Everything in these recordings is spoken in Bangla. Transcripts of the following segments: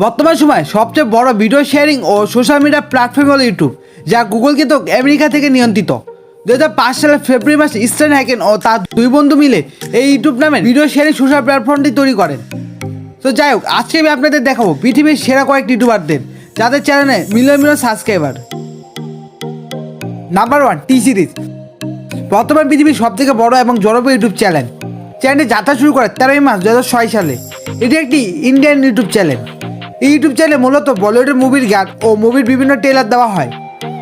বর্তমান সময়ে সবচেয়ে বড় ভিডিও শেয়ারিং ও সোশ্যাল মিডিয়া প্ল্যাটফর্ম হল ইউটিউব, যা গুগল কিন্তু আমেরিকা থেকে নিয়ন্ত্রিত। 2005 সালের ফেব্রুয়ারি মাসে স্ট্যান হ্যাকেন ও তার দুই বন্ধু মিলে এই ইউটিউব নামের ভিডিও শেয়ারিং সোশ্যাল প্ল্যাটফর্মটি তৈরি করেন। তো যাই হোক, আজকে আমি আপনাদের দেখাবো পৃথিবীর সেরা কয়েকটি ইউটিউবারদের যাদের চ্যানেলে মিলিয়ন মিলিয়ন সাবস্ক্রাইবার। নাম্বার 1, টি সিরিজ। বর্তমান পৃথিবীর সবথেকে বড় এবং জনপ্রিয় ইউটিউব চ্যানেল। চ্যানেলটি যাত্রা শুরু করে 13 মার্চ 2006 সালে। এটি একটি ইন্ডিয়ান ইউটিউব চ্যানেল। এই ইউটিউব চ্যানেলে মূলত বলিউডের মুভির গান ও মুভির বিভিন্ন ট্রেলার দেওয়া হয়।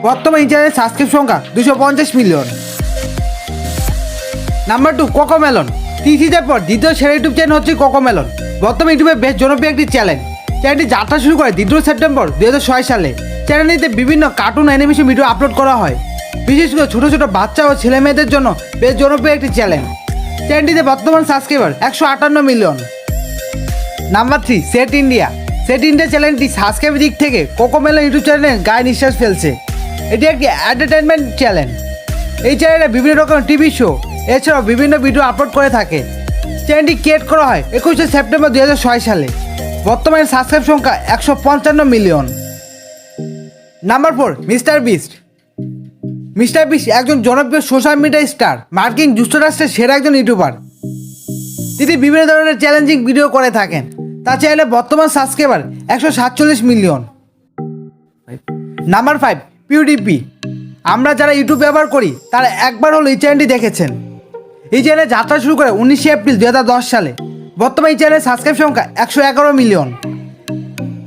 বর্তমানে এই চ্যানেলের সাবস্ক্রাইব সংখ্যা 250 মিলিয়ন। Number 2, CoComelon. টি সিরিজের পর দ্বিতীয় সেরা ইউটিউব চ্যানেল হচ্ছে কোকোমেলন। বর্তমানে ইউটিউবে বেশ জনপ্রিয় একটি চ্যানেল। চ্যানেলটি যাত্রা শুরু করে 2 সেপ্টেম্বর 2006 সালে। চ্যানেলটিতে বিভিন্ন কার্টুন অ্যানিমেশন ভিডিও আপলোড করা হয়। বিশেষ করে ছোটো ছোটো বাচ্চা ও ছেলে মেয়েদের জন্য বেশ জনপ্রিয় একটি চ্যানেল। চ্যানেলটিতে বর্তমান subscriber 158 million. Number 3, set India. Set India চ্যানেলটি সাবস্ক্রাইবের দিক থেকে কোকোমেলন ইউটিউব চ্যানেলের গায়ে নিঃশ্বাস ফেলছে। এটি একটি এন্টারটেনমেন্ট চ্যানেল। এই চ্যানেলে বিভিন্ন রকমের টিভি শো এছাড়াও বিভিন্ন ভিডিও আপলোড করে থাকে। চ্যানেলটি ক্রিয়েট করা হয় 21 সেপ্টেম্বর 2006 সালে। বর্তমানে সাবস্ক্রাইব সংখ্যা 155 million. Number 4, mister beast. Mister beast একজন জনপ্রিয় সোশ্যাল মিডিয়া স্টার, মার্কিন যুক্তরাষ্ট্রের সেরা একজন ইউটিউবার। তিনি বিভিন্ন ধরনের চ্যালেঞ্জিং ভিডিও করে থাকেন। তার চ্যানেলে বর্তমান সাবস্ক্রাইবার 147 মিলিয়ন। নাম্বার 5, পিউডিপি। আমরা যারা ইউটিউব ব্যবহার করি তারা একবার হলো এই চ্যানেলটি দেখেছেন। এই চ্যানেলে যাত্রা শুরু করে 19 এপ্রিল 2010 সালে। বর্তমানে এই চ্যানেলের সাবস্ক্রাইব সংখ্যা 111 মিলিয়ন।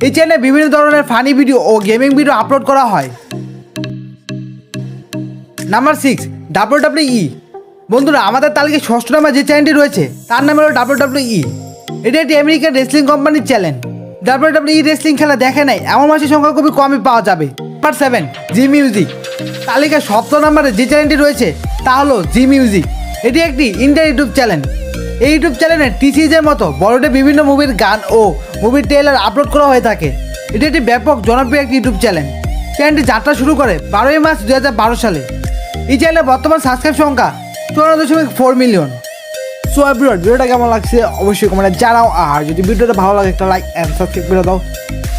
এই চ্যানেলে বিভিন্ন ধরনের ফানি ভিডিও ও গেমিং ভিডিও আপলোড করা হয়। Number 6, WWE। বন্ধুরা, আমাদের তালিকায় 6ষ্ঠ নাম্বার যে চ্যানেলটি রয়েছে তার নাম হলো WWE। এটি একটি আমেরিকান রেসলিং কোম্পানির চ্যানেল। WWE রেসলিং খেলা দেখে নাই এমন মানুষের সংখ্যা খুবই কমই পাওয়া যাবে। নাম্বার 7, জি মিউজিক। তালিকায় 7ম নম্বরে যে চ্যানেলটি রয়েছে তা হলো জি মিউজিক। এটি একটি ইন্ডিয়ান ইউটিউব চ্যানেল। এই ইউটিউব চ্যানেলে টি সিরিজের মতো বড়দের বিভিন্ন মুভির গান ও মুভির ট্রেলার আপলোড করা হয়ে থাকে। এটি একটি ব্যাপক জনপ্রিয় একটি ইউটিউব চ্যানেল। চ্যানেলটি যাত্রা শুরু করে 12 মার্চ 2012 সালে। এই চ্যানেলে বর্তমান সাবস্ক্রাইব সংখ্যা 54.4 মিলিয়ন। সো এভরিওয়ান, ভিডিওটা কেমন লাগছে অবশ্যই কমেন্টে জানাও। আর যদি ভিডিওটা ভালো লাগে একটা লাইক অ্যান্ড সাবস্ক্রাইব করে দাও।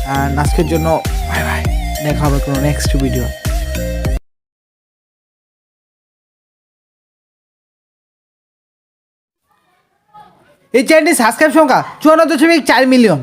অ্যান্ড আজকের জন্য বাই বাই, দেখা হবে কোনো নেক্সট ভিডিও। এই চ্যানেলটির সাবস্ক্রাইব সংখ্যা 54.4 মিলিয়ন।